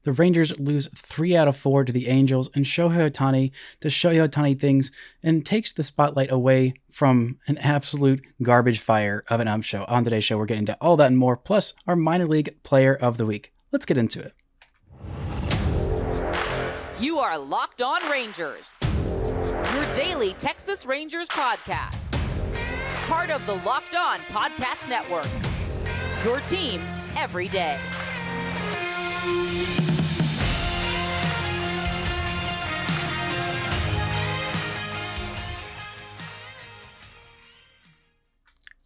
The Rangers lose 3 out of 4 to the Angels, and Shohei Ohtani does Shohei Ohtani things and takes the spotlight away from an absolute garbage fire of an show. On today's show, we're getting into all that and more, plus our minor league player of the week. Let's get into it. You are Locked On Rangers, your daily Texas Rangers podcast. Part of the Locked On Podcast Network, your team every day.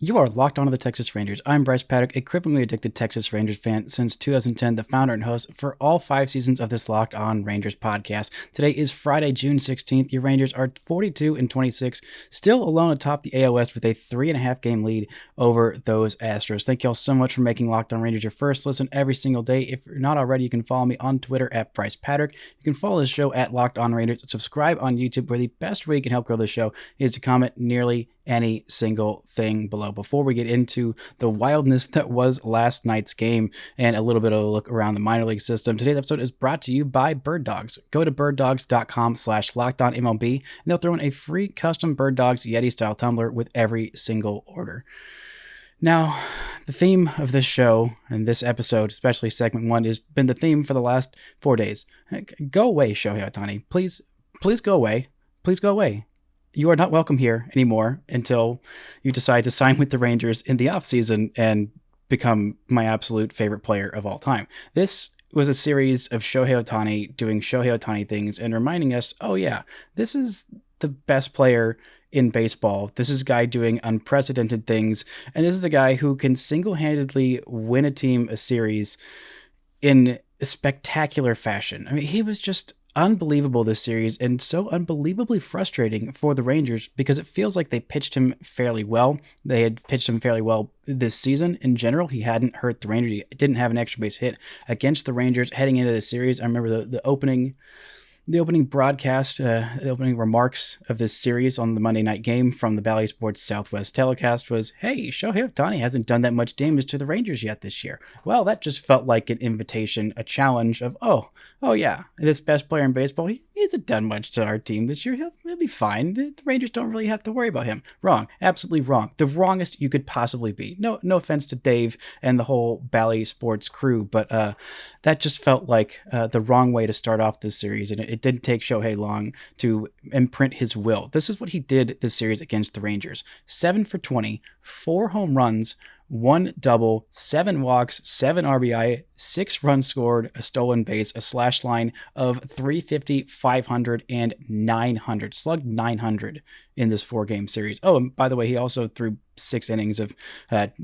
You are locked onto the Texas Rangers. I'm Bryce Paddock, a cripplingly addicted Texas Rangers fan since 2010, the founder and host for all 5 seasons of this Locked On Rangers podcast. Today is Friday, June 16th. Your Rangers are 42-26, still alone atop the AL West with a 3.5 game lead over those Astros. Thank you all so much for making Locked On Rangers your first listen every single day. If you're not already, you can follow me on Twitter at Bryce Paddock. You can follow the show at Locked On Rangers. Subscribe on YouTube, where the best way you can help grow the show is to comment nearly any single thing below. Before we get into the wildness that was last night's game and a little bit of a look around the minor league system, today's episode is brought to you by Bird Dogs. Go to birddogs.com/lockedonmlb and they'll throw in a free custom Bird Dogs Yeti style tumbler with every single order. Now, the theme of this show and this episode, especially segment 1, has been the theme for the last 4 days. Go away, Shohei Ohtani. Please go away. Please go away. You are not welcome here anymore until you decide to sign with the Rangers in the offseason and become my absolute favorite player of all time. This was a series of Shohei Ohtani doing Shohei Ohtani things and reminding us, oh yeah, this is the best player in baseball. This is a guy doing unprecedented things, and this is the guy who can single-handedly win a team a series in a spectacular fashion. I mean, he was just unbelievable this series, and so unbelievably frustrating for the Rangers because it feels like they pitched him fairly well. They had pitched him fairly well this season. In general, he hadn't hurt the Rangers. He didn't have an extra base hit against the Rangers heading into the series. I remember the opening broadcast, the opening remarks of this series on the Monday night game from the Bally Sports Southwest telecast was, hey, Shohei Ohtani hasn't done that much damage to the Rangers yet this year. Well, that just felt like an invitation, a challenge of, oh yeah, this best player in baseball, he hasn't done much to our team this year. He'll be fine. The Rangers don't really have to worry about him. Wrong. Absolutely wrong. The wrongest you could possibly be. No offense to Dave and the whole Bally Sports crew, but that just felt like the wrong way to start off this series, and it didn't take Shohei long to imprint his will. This is what he did this series against the Rangers. 7 for 20, 4 home runs, 1 double, 7 walks, 7 RBI, 6 runs scored, a stolen base, a slash line of 350, 500, and 900. Slugged 900 in this 4-game series. Oh, and by the way, he also threw 6 innings of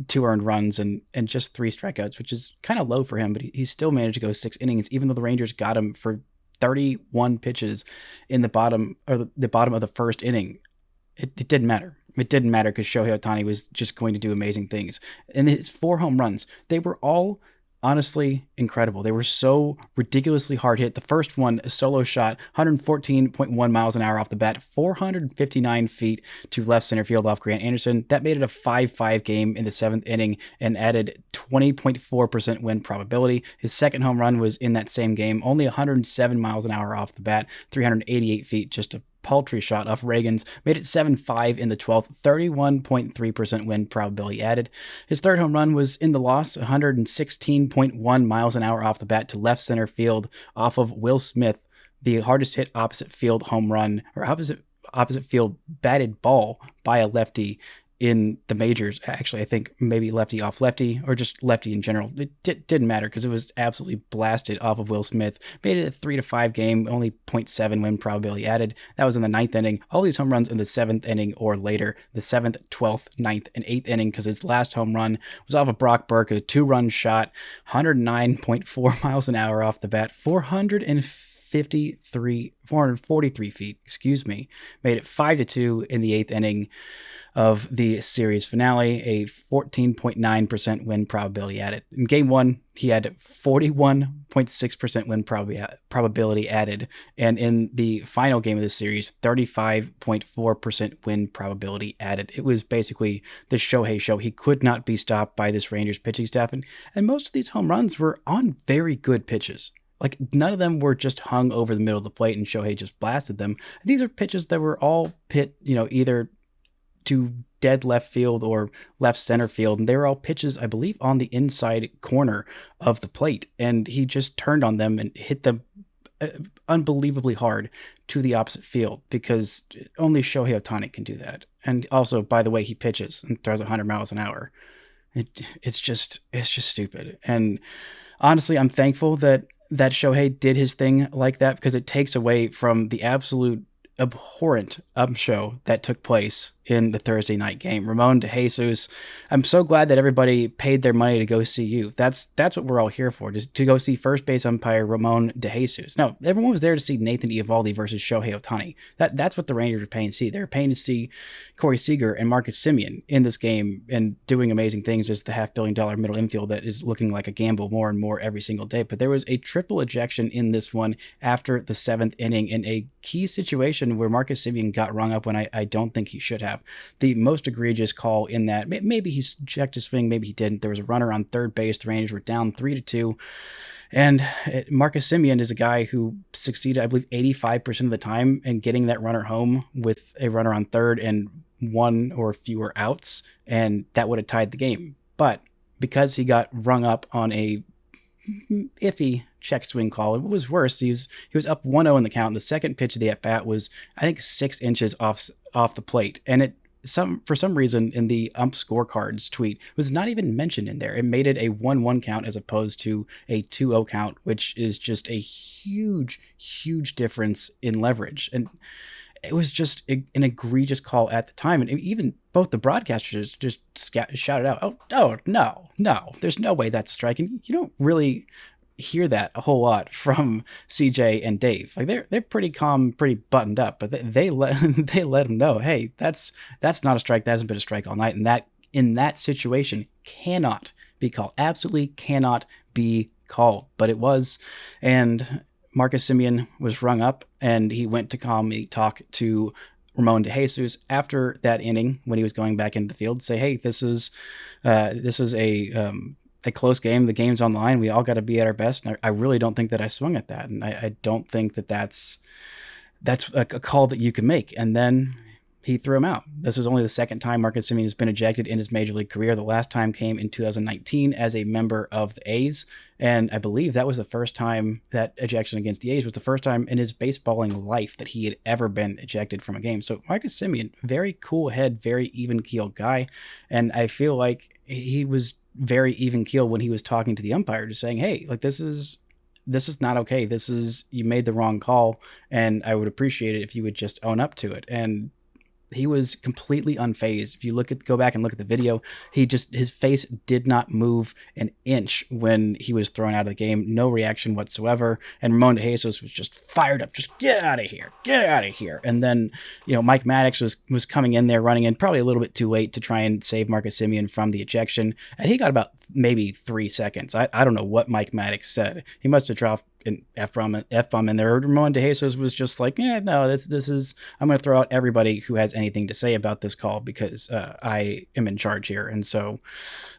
2 earned runs and just 3 strikeouts, which is kind of low for him, but he still managed to go 6 innings, even though the Rangers got him for 31 pitches in the bottom of the first inning. It didn't matter. It didn't matter because Shohei Ohtani was just going to do amazing things. And his 4 home runs, they were all honestly incredible. They were so ridiculously hard hit. The first one, a solo shot, 114.1 miles an hour off the bat, 459 feet to left center field off Grant Anderson. That made it a 5-5 game in the 7th inning and added 20.4% win probability. His second home run was in that same game, only 107 miles an hour off the bat, 388 feet, just a paltry shot off Reagan's, made it 7-5 in the 12th, 31.3% win probability added. His third home run was in the loss, 116.1 miles an hour off the bat to left center field off of Will Smith, the hardest hit opposite field home run, or opposite field batted ball by a lefty in the majors. Actually, I think maybe lefty off lefty or just lefty in general. It didn't matter because it was absolutely blasted off of Will Smith. Made it a 3-5 game, only 0.7 win probability added. That was in the 9th inning. All these home runs in the 7th inning or later, the 7th, 12th, 9th, and 8th inning, because his last home run was off of Brock Burke, a 2-run shot, 109.4 miles an hour off the bat, 443 feet, made it 5-2 in the 8th inning of the series finale, a 14.9% win probability added. In game 1, he had 41.6% win probability added, and in the final game of the series, 35.4% win probability added. It was basically the Shohei show. He could not be stopped by this Rangers pitching staff, and most of these home runs were on very good pitches. Like, none of them were just hung over the middle of the plate and Shohei just blasted them. These are pitches that were all hit, either to dead left field or left center field. And they were all pitches, I believe, on the inside corner of the plate. And he just turned on them and hit them unbelievably hard to the opposite field, because only Shohei Ohtani can do that. And also, by the way, he pitches and throws 100 miles an hour. It's just stupid. And honestly, I'm thankful that Shohei did his thing like that, because it takes away from the absolute abhorrent show that took place in the Thursday night game. Ramon De Jesus, I'm so glad that everybody paid their money to go see you. That's what we're all here for, just to go see first base umpire Ramon De Jesus. No, everyone was there to see Nathan Eovaldi versus Shohei Ohtani. That's what the Rangers were paying to see. They were paying to see Corey Seager and Marcus Semien in this game and doing amazing things as the $500 million middle infield that is looking like a gamble more and more every single day. But there was a triple ejection in this one after the 7th inning in a key situation where Marcus Semien got rung up when I don't think he should have. The most egregious call in that, maybe he checked his swing, maybe he didn't. There was a runner on third base. The Rangers were down 3-2. And Marcus Semien is a guy who succeeded, I believe, 85% of the time in getting that runner home with a runner on third and one or fewer outs. And that would have tied the game. But because he got rung up on a iffy check swing call, it was worse. He was up 1-0 in the count. The second pitch of the at bat was, I think, 6 inches off the plate, and for some reason in the ump scorecards tweet was not even mentioned in there. It made it a 1-1 count as opposed to a 2-0 count, which is just a huge difference in leverage. And it was just an egregious call at the time. And even both the broadcasters just shouted out, oh, no, there's no way that's a strike. And you don't really hear that a whole lot from CJ and Dave. Like, they're pretty calm, pretty buttoned up, but they let him know, hey, that's not a strike. That hasn't been a strike all night. And that in that situation cannot be called. Absolutely cannot be called. But it was. And Marcus Semien was rung up, and he went to calmly talk to Ramon De Jesus after that inning when he was going back into the field, say, hey, this is a close game. The game's on the line. We all got to be at our best. And I really don't think that I swung at that. And I don't think that that's a call that you can make. And then he threw him out. This is only the second time Marcus Semien has been ejected in his major league career. The last time came in 2019 as a member of the A's. And I believe that was the first time, that ejection against the A's was the first time in his baseballing life that he had ever been ejected from a game. So Marcus Semien, very cool head, very even-keeled guy. And I feel like he was very even-keeled when he was talking to the umpire, just saying, hey, like, this is not okay. You made the wrong call, and I would appreciate it if you would just own up to it. And he was completely unfazed. If you go back and look at the video, his face did not move an inch when he was thrown out of the game. No reaction whatsoever. And Ramon De Jesus was just fired up. Just get out of here. And then, Mike Maddux was coming in there, running in probably a little bit too late to try and save Marcus Semien from the ejection. And he got about maybe 3 seconds. I don't know what Mike Maddux said. He must have dropped an F-bomb in there. Ramon De Jesus was just like, yeah, no, this is, I'm going to throw out everybody who has anything to say about this call, because I am in charge here. And so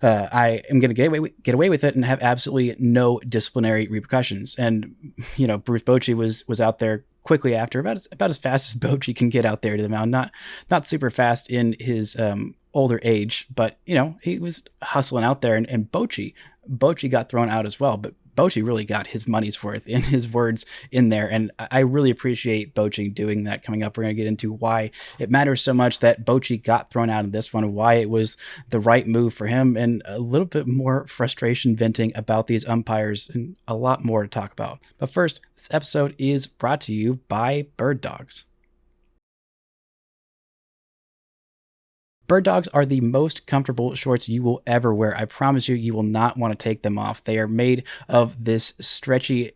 I am going to get away with it and have absolutely no disciplinary repercussions. And, Bruce Bochy was out there quickly after, about as fast as Bochy can get out there to the mound. Not super fast in his older age, but he was hustling out there, and Bochy got thrown out as well. But Bochy really got his money's worth in his words in there, and I really appreciate Bochy doing that. Coming up, we're going to get into why it matters so much that Bochy got thrown out in this one, why it was the right move for him, and a little bit more frustration venting about these umpires, and a lot more to talk about. But first, this episode is brought to you by Bird Dogs. Bird Dogs are the most comfortable shorts you will ever wear. I promise you will not want to take them off. They are made of this stretchy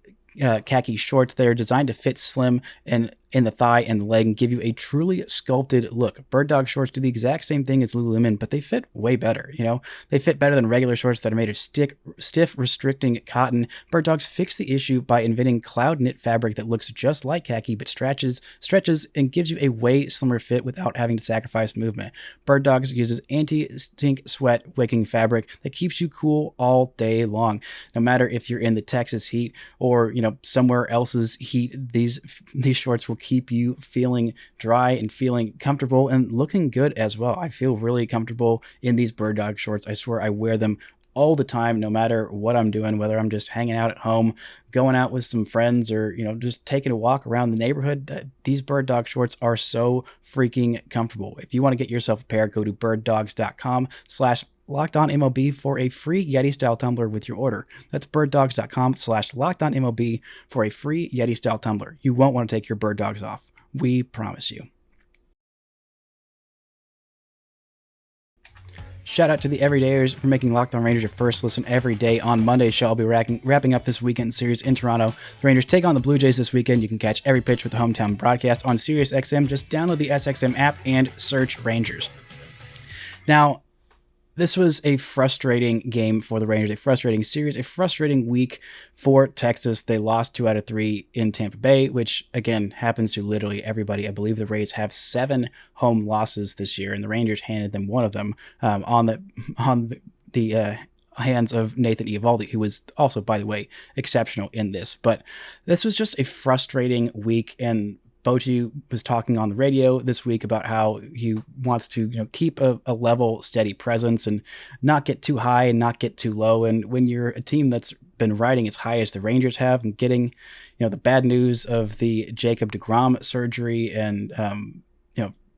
khaki shorts. They are designed to fit slim and in the thigh and the leg and give you a truly sculpted look. Bird dog shorts do the exact same thing as Lululemon, but they fit way better. They fit better than regular shorts that are made of stiff restricting cotton. Bird dogs fix the issue by inventing cloud knit fabric that looks just like khaki but stretches and gives you a way slimmer fit without having to sacrifice movement. Bird dogs uses anti-stink sweat wicking fabric that keeps you cool all day long. No matter if you're in the Texas heat or somewhere else's heat, these shorts will keep you feeling dry and feeling comfortable and looking good as well. I feel really comfortable in these Bird dog shorts. I swear I wear them all the time, no matter what I'm doing, whether I'm just hanging out at home, going out with some friends, or just taking a walk around the neighborhood. These Bird dog shorts are so freaking comfortable. If you want to get yourself a pair, go to birddogs.com/LockedOnMLB for a free Yeti style tumbler with your order. That's birddogs.com/LockedOnMLB for a free Yeti style tumbler. You won't want to take your bird dogs off. We promise you. Shout out to the Everydayers for making Locked On Rangers your first listen every day. On Monday's show, I'll be wrapping up this weekend series in Toronto. The Rangers take on the Blue Jays this weekend. You can catch every pitch with the hometown broadcast on SiriusXM. Just download the SXM app and search Rangers. Now, this was a frustrating game for the Rangers, a frustrating series, a frustrating week for Texas. They lost 2 out of 3 in Tampa Bay, which, again, happens to literally everybody. I believe the Rays have 7 home losses this year, and the Rangers handed them one of them on the hands of Nathan Eovaldi, who was also, by the way, exceptional in this. But this was just a frustrating week, and Bochy was talking on the radio this week about how he wants to, keep a level, steady presence and not get too high and not get too low. And when you're a team that's been riding as high as the Rangers have and getting, the bad news of the Jacob deGrom surgery and,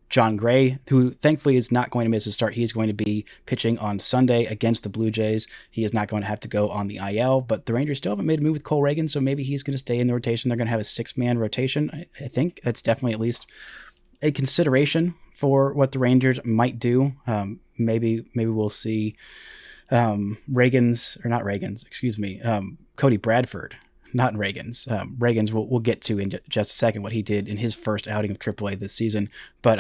John Gray, who thankfully is not going to miss his start. He's going to be pitching on Sunday against the Blue Jays. He is not going to have to go on the IL, but the Rangers still haven't made a move with Cole Reagan, so maybe he's going to stay in the rotation. They're going to have a 6-man rotation. I think that's definitely at least a consideration for what the Rangers might do. Maybe we'll see Cody Bradford. Not in Reagan's. Reagan's we'll get to in just a second what he did in his first outing of AAA this season. But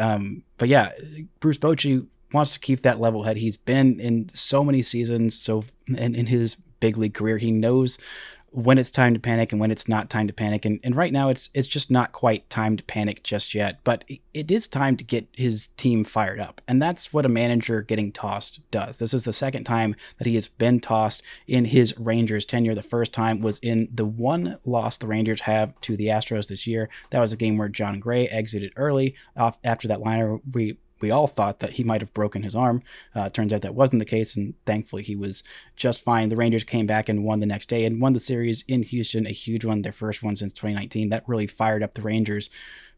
yeah, Bruce Bochy wants to keep that level head. He's been in so many seasons. So in his big league career, he knows when it's time to panic and when it's not time to panic. And right now it's just not quite time to panic just yet, but it is time to get his team fired up. And that's what a manager getting tossed does. This is the second time that he has been tossed in his Rangers tenure. The first time was in the one loss the Rangers have to the Astros this year. That was a game where John Gray exited early after that liner. We all thought that he might have broken his arm. Turns out that wasn't the case, and thankfully he was just fine. The Rangers came back and won the next day and won the series in Houston, a huge one, their first one since 2019. That really fired up the Rangers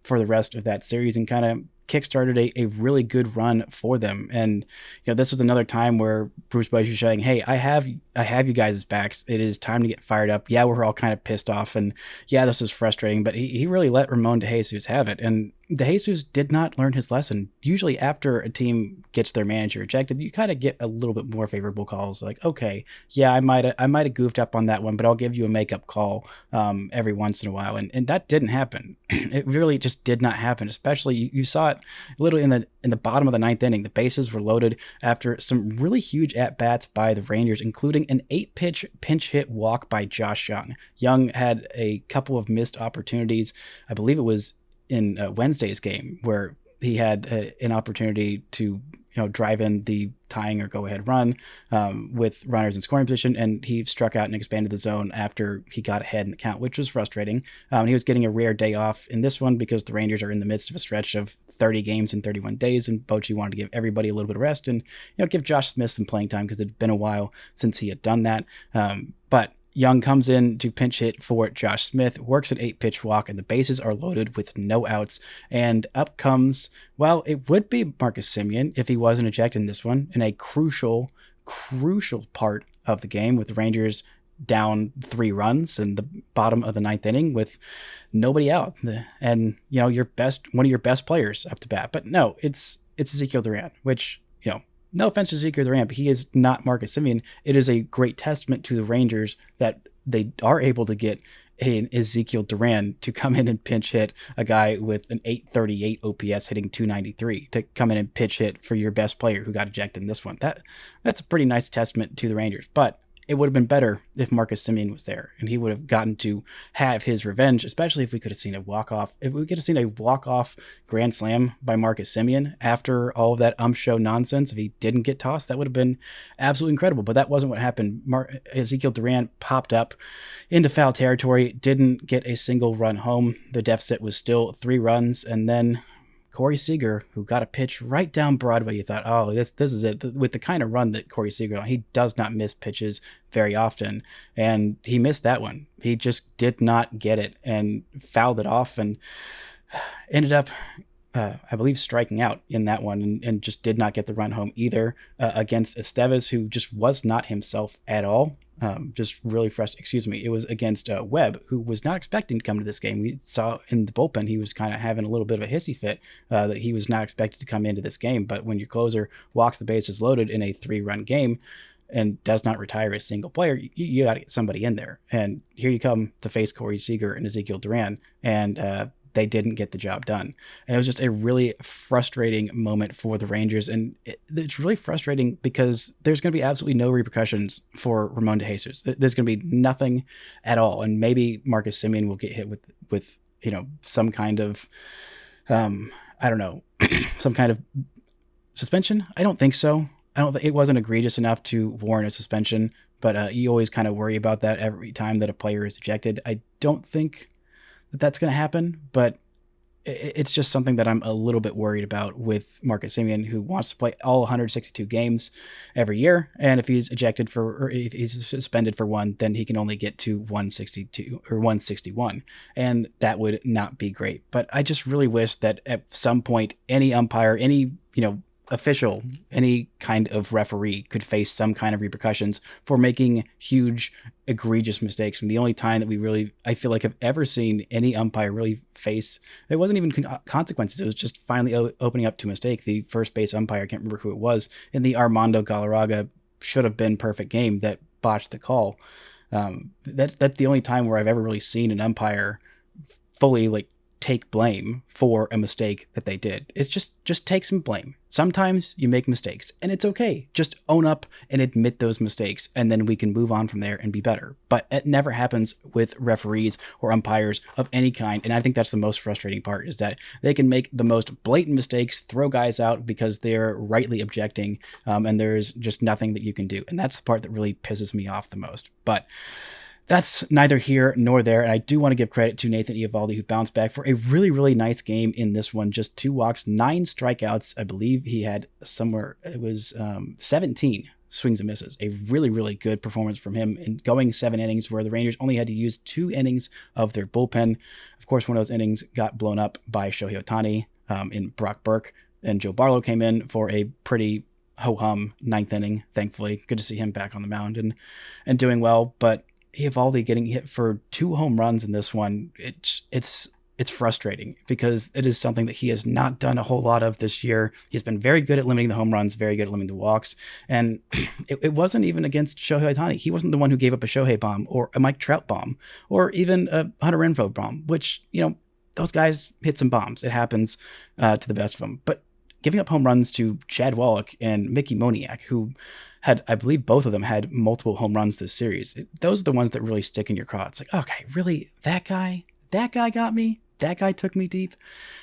for the rest of that series and kind of kickstarted a really good run for them. And this was another time where Bruce Bochy was saying, hey, I have you guys' backs. It is time to get fired up. Yeah, we're all kind of pissed off, and yeah, this is frustrating, but he really let Ramon De Jesus have it. And De Jesus did not learn his lesson. Usually after a team gets their manager ejected, you kind of get a little bit more favorable calls. Like, okay, yeah, I might have goofed up on that one, but I'll give you a makeup call every once in a while. And that didn't happen. It really just did not happen. Especially you saw it literally in the bottom of the 9th inning. The bases were loaded after some really huge at-bats by the Rangers, including an 8-pitch pinch hit walk by Josh Young. Young had a couple of missed opportunities. I believe it was in Wednesday's game where he had an opportunity to drive in the tying or go-ahead run with runners in scoring position, and he struck out and expanded the zone after he got ahead in the count, which was frustrating. He was getting a rare day off in this one because the Rangers are in the midst of a stretch of 30 games in 31 days, and Bochy wanted to give everybody a little bit of rest and give Josh Smith some playing time because it had been a while since he had done that. But Young comes in to pinch hit for Josh Smith, works an 8-pitch walk, and the bases are loaded with no outs. And up comes, well, it would be Marcus Semien if he wasn't ejected in this one, in a crucial part of the game with the Rangers down 3 runs in the bottom of the 9th inning with nobody out. And, one of your best players up to bat. But no, it's Ezekiel Duran, which, no offense to Ezekiel Duran, but he is not Marcus Semien. It is a great testament to the Rangers that they are able to get an Ezekiel Duran to come in and pinch hit a guy with an 838 OPS hitting 293 to come in and pitch hit for your best player who got ejected in this one. That's a pretty nice testament to the Rangers, but it would have been better if Marcus Semien was there and he would have gotten to have his revenge, especially if we could have seen a walk-off. If we could have seen a walk-off grand slam by Marcus Semien after all of that show nonsense, if he didn't get tossed, that would have been absolutely incredible. But that wasn't what happened. Ezekiel Duran popped up into foul territory, didn't get a single run home. The deficit was still 3 runs, and then Corey Seager, who got a pitch right down Broadway. You thought, oh, this is it. With the kind of run that Corey Seager, he does not miss pitches very often, and he missed that one. He just did not get it and fouled it off and ended up, I believe, striking out in that one and just did not get the run home either against Estevez, who just was not himself at all. Just really frustrating. It was against Webb, who was not expecting to come to this game. We saw in the bullpen he was kind of having a little bit of a hissy fit that he was not expected to come into this game. But when your closer walks the bases loaded in a 3-run game and does not retire a single player, you got to get somebody in there. And here you come to face Corey Seager and Ezekiel Duran, and they didn't get the job done. And it was just a really frustrating moment for the Rangers. And it's really frustrating because there's going to be absolutely no repercussions for Ramon De Jesus. There's going to be nothing at all. And maybe Marcus Semien will get hit with some kind of, some kind of suspension. I don't think so. I don't think it wasn't egregious enough to warrant a suspension, but you always kind of worry about that every time that a player is ejected. I don't think that's going to happen, but it's just something that I'm a little bit worried about with Marcus Semien, who wants to play all 162 games every year. And if he's ejected or if he's suspended for one, then he can only get to 162 or 161. And that would not be great. But I just really wish that at some point, any umpire, any, official, any kind of referee could face some kind of repercussions for making huge, egregious mistakes. And the only time that I feel like I've ever seen any umpire really face, it wasn't even consequences. It was just finally opening up to a mistake. The first base umpire, I can't remember who it was, in the Armando Galarraga should have been perfect game that botched the call. That's the only time where I've ever really seen an umpire fully take blame for a mistake that they did. It's just take some blame. Sometimes you make mistakes and it's okay. Just own up and admit those mistakes, and then we can move on from there and be better. But it never happens with referees or umpires of any kind. And I think that's the most frustrating part, is that they can make the most blatant mistakes, throw guys out because they're rightly objecting, and there's just nothing that you can do. And that's the part that really pisses me off the most. But that's neither here nor there, and I do want to give credit to Nathan Eovaldi, who bounced back for a really, really nice game in this one. Just 2 walks, 9 strikeouts. I believe he had 17 swings and misses. A really, really good performance from him in going 7 innings, where the Rangers only had to use 2 innings of their bullpen. Of course, one of those innings got blown up by Shohei Ohtani in Brock Burke, and Joe Barlow came in for a pretty ho-hum 9th inning, thankfully. Good to see him back on the mound and doing well, but Eovaldi getting hit for 2 home runs in this one, it's frustrating because it is something that he has not done a whole lot of this year. He's been very good at limiting the home runs, very good at limiting the walks, and it wasn't even against Shohei Ohtani. He wasn't the one who gave up a Shohei bomb or a Mike Trout bomb or even a Hunter Renfroe bomb, which, those guys hit some bombs. It happens to the best of them. But giving up home runs to Chad Wallach and Mickey Moniak, who had, I believe both of them had multiple home runs this series. Those are the ones that really stick in your craw. It's like, okay, really? That guy got me? That guy took me deep?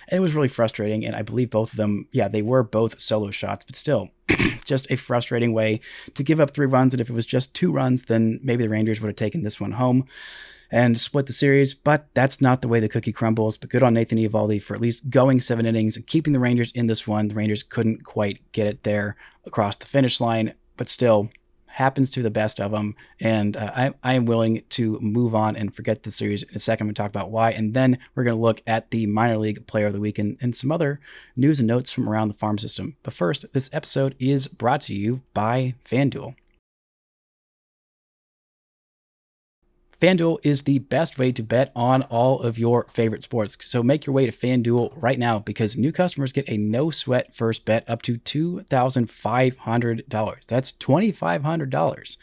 And it was really frustrating. And I believe both of them, they were both solo shots, but still just a frustrating way to give up 3 runs. And if it was just 2 runs, then maybe the Rangers would have taken this one home and split the series, but that's not the way the cookie crumbles. But good on Nathan Eovaldi for at least going 7 innings and keeping the Rangers in this one. The Rangers couldn't quite get it there across the finish line, but still happens to the best of them. And I am willing to move on and forget the series in a second. I'm going to talk about why, and then we're going to look at the minor league player of the week and some other news and notes from around the farm system. But first, this episode is brought to you by FanDuel. FanDuel is the best way to bet on all of your favorite sports. So make your way to FanDuel right now, because new customers get a no-sweat first bet up to $2,500. That's $2,500.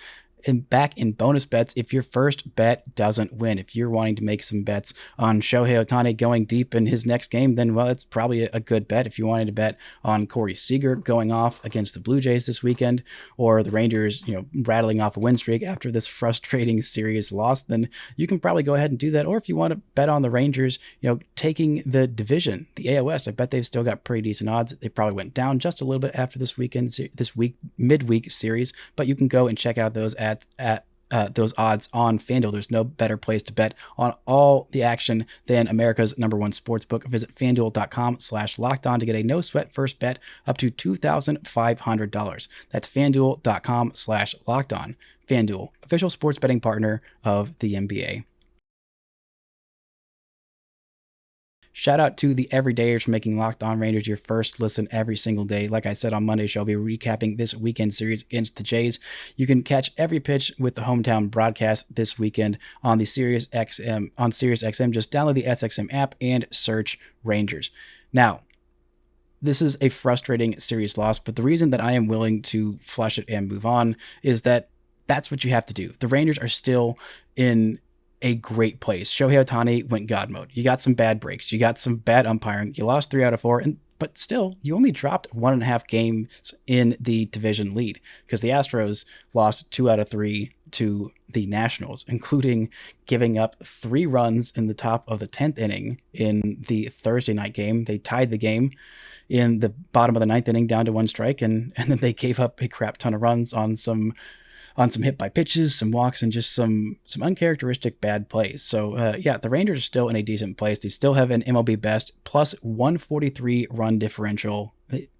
back in bonus bets if your first bet doesn't win. If you're wanting to make some bets on Shohei Ohtani going deep in his next game, then, well, it's probably a good bet. If you wanted to bet on Corey Seager going off against the Blue Jays this weekend, or the Rangers, rattling off a win streak after this frustrating series loss, then you can probably go ahead and do that. Or if you want to bet on the Rangers, taking the division, the AL West, I bet they've still got pretty decent odds. They probably went down just a little bit after this midweek series, but you can go and check out those at those odds on FanDuel. There's no better place to bet on all the action than America's #1 sportsbook. Visit FanDuel.com/lockedon to get a no sweat first bet up to $2,500. That's FanDuel.com/lockedon. FanDuel, official sports betting partner of the NBA. Shout out to the everydayers for making Locked On Rangers your first listen every single day. Like I said on Monday, I'll be recapping this weekend series against the Jays. You can catch every pitch with the hometown broadcast this weekend on the SiriusXM. Just download the SXM app and search Rangers. Now, this is a frustrating series loss, but the reason that I am willing to flush it and move on is that that's what you have to do. The Rangers are still in a great place. Shohei Ohtani went God mode. You got some bad breaks. You got some bad umpiring. You lost 3 out of 4, but still, you only dropped 1.5 games in the division lead because the Astros lost 2 out of 3 to the Nationals, including giving up 3 runs in the top of the 10th inning in the Thursday night game. They tied the game in the bottom of the 9th inning down to 1 strike, and then they gave up a crap ton of runs on some hit by pitches, some walks, and just some uncharacteristic bad plays. So the Rangers are still in a decent place. They still have an MLB best plus 143 run differential.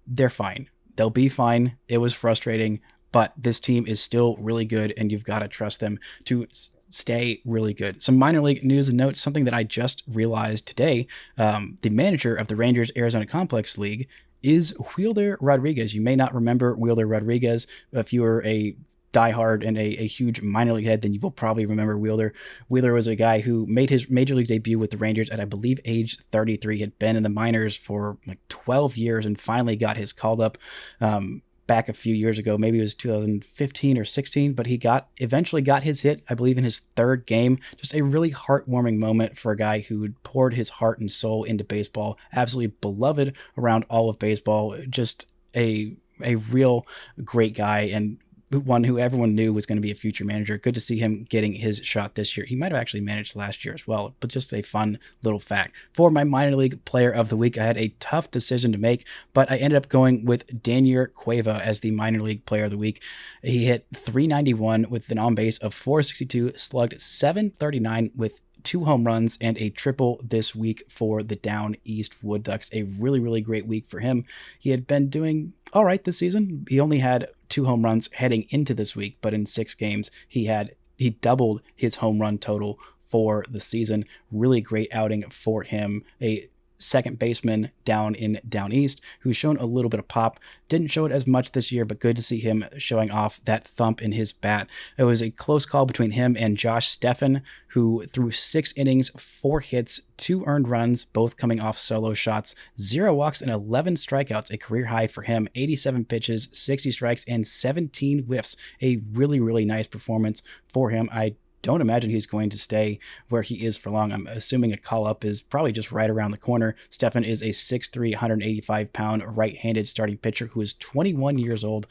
They're fine. They'll be fine. It was frustrating, but this team is still really good, and you've got to trust them to stay really good. Some minor league news and notes, something that I just realized today. The manager of the Rangers Arizona Complex League is Wheeler Rodriguez. You may not remember Wheeler Rodriguez. If you were a diehard and a huge minor league head, then you will probably remember Wheeler. Wheeler was a guy who made his major league debut with the Rangers at, I believe, age 33. He had been in the minors for like 12 years and finally got his called up back a few years ago. Maybe it was 2015 or 16, but he eventually got his hit, I believe, in his 3rd game. Just a really heartwarming moment for a guy who had poured his heart and soul into baseball. Absolutely beloved around all of baseball. Just a real great guy, and one who everyone knew was going to be a future manager. Good to see him getting his shot this year. He might have actually managed last year as well, but just a fun little fact. For my minor league player of the week, I had a tough decision to make, but I ended up going with Danyer Cueva as the minor league player of the week. He hit .391 with an on base of .462, slugged .739 with 2 home runs and a triple this week for the Down East Wood Ducks. A really, really great week for him. He had been doing all right this season. He only had 2 home runs heading into this week, but in 6 games, he doubled his home run total for the season. Really great outing for him. A second baseman down East who's shown a little bit of pop. Didn't show it as much this year, but good to see him showing off that thump in his bat. It was a close call between him and Josh Steffen, who threw 6 innings, 4 hits, 2 earned runs, both coming off solo shots, 0 walks and 11 strikeouts, a career high for him, 87 pitches, 60 strikes, and 17 whiffs. A really, really nice performance for him. I don't imagine he's going to stay where he is for long. I'm assuming a call-up is probably just right around the corner. Steffen is a 6'3", 185-pound right-handed starting pitcher who is 21 years old,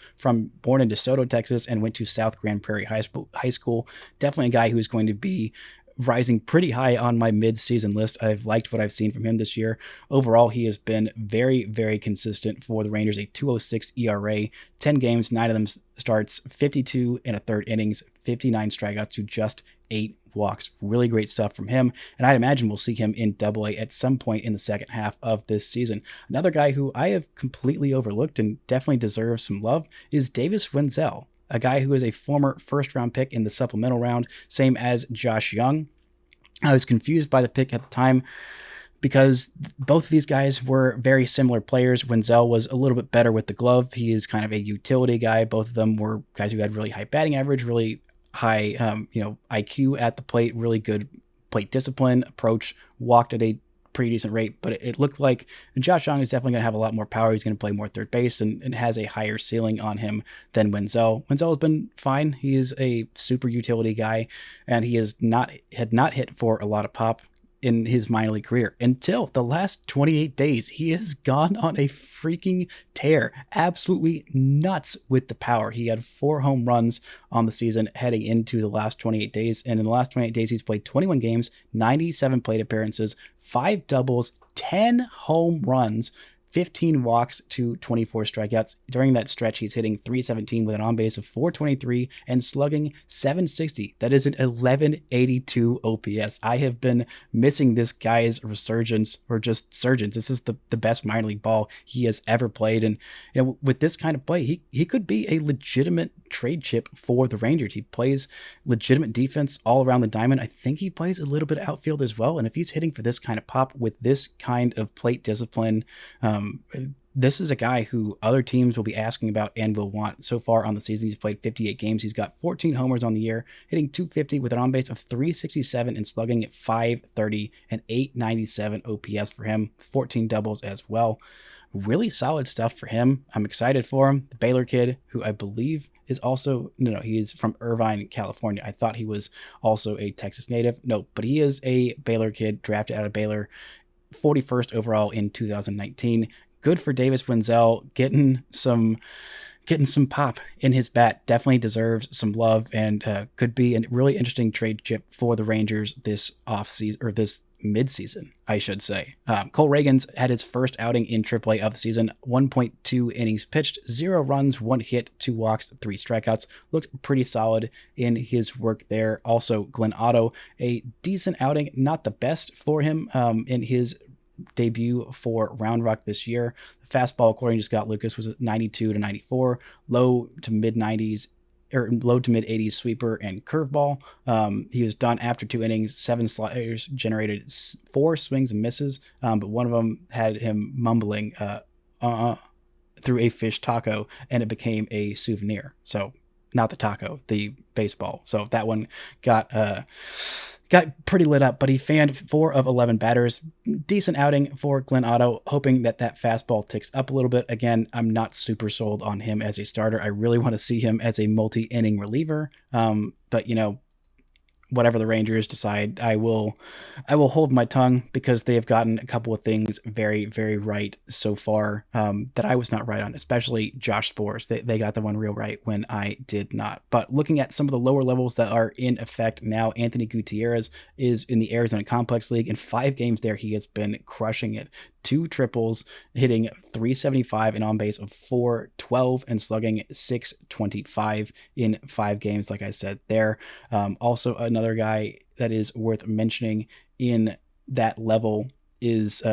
born in DeSoto, Texas, and went to South Grand Prairie High School. Definitely a guy who's going to be rising pretty high on my mid-season list. I've liked what I've seen from him this year. Overall, he has been very, very consistent for the Rangers, a 2.06 ERA, 10 games, 9 of them starts, 52 and a third innings, 59 strikeouts to just 8 walks. Really great stuff from him, and I'd imagine we'll see him in Double-A at some point in the second half of this season. Another guy who I have completely overlooked and definitely deserves some love is Davis Wenzel, a guy who is a former first-round pick in the supplemental round, same as Josh Young. I was confused by the pick at the time because both of these guys were very similar players. Wenzel was a little bit better with the glove. He is kind of a utility guy. Both of them were guys who had really high batting average, really high IQ at the plate, really good plate discipline, approach, walked at a pretty decent rate, but it looked like Josh Jung is definitely going to have a lot more power. He's going to play more third base and has a higher ceiling on him than Wenzel. Wenzel has been fine. He is a super utility guy, and he had not hit for a lot of pop in his minor league career until the last 28 days. He has gone on a freaking tear, absolutely nuts with the power. He had 4 home runs on the season heading into the last 28 days. And in the last 28 days, he's played 21 games, 97 plate appearances, 5 doubles, 10 home runs, 15 walks to 24 strikeouts. During that stretch, he's hitting .317 with an on-base of .423 and slugging .760. That is an 1182 OPS. I have been missing this guy's resurgence, or just surgence. This is the best minor league ball he has ever played. And with this kind of play, he could be a legitimate trade chip for the Rangers. He plays legitimate defense all around the diamond. I think he plays a little bit of outfield as well. And if he's hitting for this kind of pop with this kind of plate discipline, this is a guy who other teams will be asking about and will want. So far on the season, he's played 58 games. He's got 14 homers on the year, hitting .250 with an on-base of .367 and slugging at .530 and .897 OPS for him. 14 doubles as well. Really solid stuff for him. I'm excited for him. The Baylor kid, who I believe is also, he's from Irvine, California. I thought he was also a Texas native. No, but he is a Baylor kid, drafted out of Baylor, 41st overall in 2019. Good for Davis Wenzel, getting some pop in his bat. Definitely deserves some love, and could be a really interesting trade chip for the Rangers this offseason, or this midseason, I should say. Cole Reagans had his first outing in AAA of the season. 1.2 innings pitched, 0 runs, 1 hit, 2 walks, 3 strikeouts. Looked pretty solid in his work there. Also, Glenn Otto, a decent outing, not the best for him in his debut for Round Rock this year. The fastball, according to Scott Lucas, was 92 to 94, low to mid 90s or low to mid 80s sweeper and curveball. He was done after 2 innings, 7 sliders, generated 4 swings and misses, but one of them had him mumbling through a fish taco, and it became a souvenir. So not the taco, the baseball. So that one got pretty lit up, but he fanned 4 of 11 batters. Decent outing for Glenn Otto, hoping that fastball ticks up a little bit. Again, I'm not super sold on him as a starter. I really want to see him as a multi-inning reliever. But whatever the Rangers decide, I will hold my tongue, because they have gotten a couple of things very, very right so far that I was not right on, especially Josh Sborz. They got the one real right when I did not. But looking at some of the lower levels that are in effect now, Anthony Gutierrez is in the Arizona Complex League. In 5 games there, he has been crushing it. 2 triples, hitting .375 and on base of .412 and slugging .625 in 5 games, like I said there. Also, another guy that is worth mentioning in that level is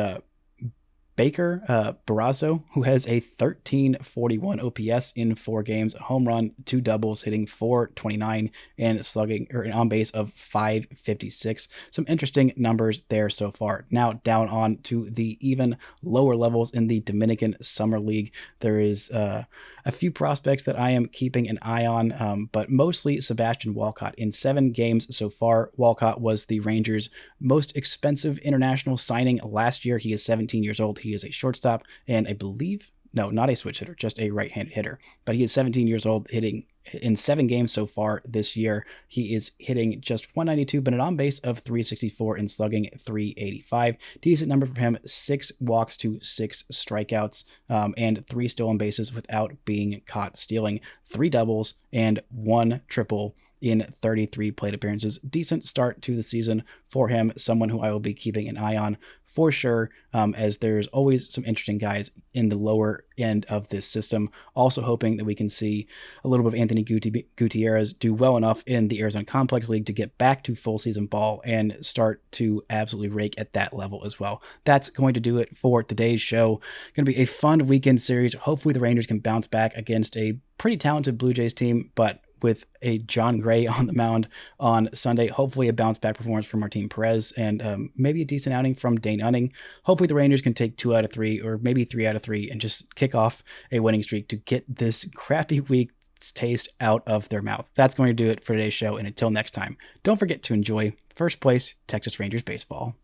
Baker Barrazo, who has a 1341 OPS in 4 games, a home run, 2 doubles, hitting .429 and slugging, or an on base of .556. Some interesting numbers there so far. Now down on to the even lower levels in the Dominican Summer League. There is a few prospects that I am keeping an eye on, but mostly Sebastian Walcott. In 7 games so far, Walcott was the Rangers' most expensive international signing last year. He is 17 years old. He is a shortstop, and I believe, no, not a switch hitter, just a right-handed hitter. But he is 17 years old, hitting in 7 games so far this year. He is hitting just .192, but an on base of .364 and slugging .385. Decent number for him: 6 walks to 6 strikeouts, and 3 stolen bases without being caught stealing. 3 doubles and 1 triple in 33 plate appearances. Decent start to the season for him. Someone who I will be keeping an eye on for sure, as there's always some interesting guys in the lower end of this system. Also hoping that we can see a little bit of Anthony Gutierrez do well enough in the Arizona Complex League to get back to full season ball and start to absolutely rake at that level as well. That's going to do it for today's show. Going to be a fun weekend series. Hopefully the Rangers can bounce back against a pretty talented Blue Jays team, but with a John Gray on the mound on Sunday. Hopefully a bounce back performance from Martin Perez, and maybe a decent outing from Dane Unning. Hopefully the Rangers can take 2 out of 3 or maybe 3 out of 3 and just kick off a winning streak to get this crappy week's taste out of their mouth. That's going to do it for today's show, and until next time, don't forget to enjoy first place Texas Rangers baseball.